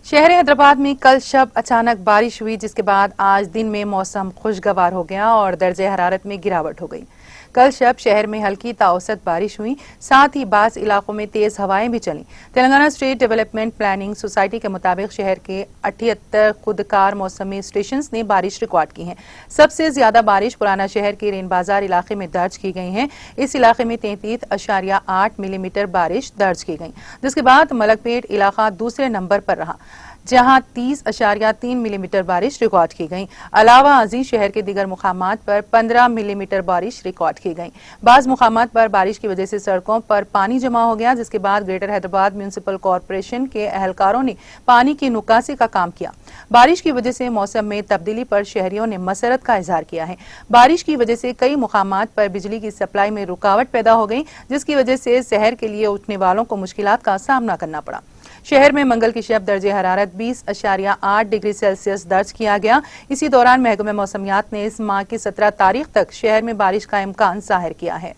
شہر حیدرآباد میں کل شب اچانک بارش ہوئی، جس کے بعد آج دن میں موسم خوشگوار ہو گیا اور درجہ حرارت میں گراوٹ ہو گئی۔ کل شب شہر میں ہلکی تا اوسط بارش ہوئی، ساتھ ہی بعض علاقوں میں تیز ہوائیں بھی چلیں۔ Telangana state development planning society کے مطابق شہر کے 78 خودکار موسمی اسٹیشنز نے بارش ریکارڈ کی ہے۔ سب سے زیادہ بارش پرانا شہر کے رین بازار علاقے میں درج کی گئی ہے۔ اس علاقے میں 33.8 ملی میٹر بارش درج کی گئی، جس کے بعد ملک پیٹ علاقہ دوسرے نمبر پر رہا، جہاں 30.3 ملی میٹر بارش ریکارڈ کی گئی۔ علاوہ ازیں شہر کے دیگر مقامات پر 15 ملی میٹر بارش ریکارڈ کی گئی۔ بعض مقامات پر بارش کی وجہ سے سڑکوں پر پانی جمع ہو گیا، جس کے بعد گریٹر حیدرآباد میونسپل کارپوریشن کے اہلکاروں نے پانی کی نکاسی کا کام کیا۔ بارش کی وجہ سے موسم میں تبدیلی پر شہریوں نے مسرت کا اظہار کیا ہے۔ بارش کی وجہ سے کئی مقامات پر بجلی کی سپلائی میں رکاوٹ پیدا ہو گئی، جس کی وجہ سے شہر کے لیے اٹھنے والوں کو مشکلات کا سامنا کرنا پڑا۔ شہر میں منگل کی شب درجہ حرارت 20.8 ڈگری سیلسیس درج کیا گیا۔ اسی دوران محکمہ موسمیات نے اس ماہ کی 17 تاریخ تک شہر میں بارش کا امکان ظاہر کیا ہے۔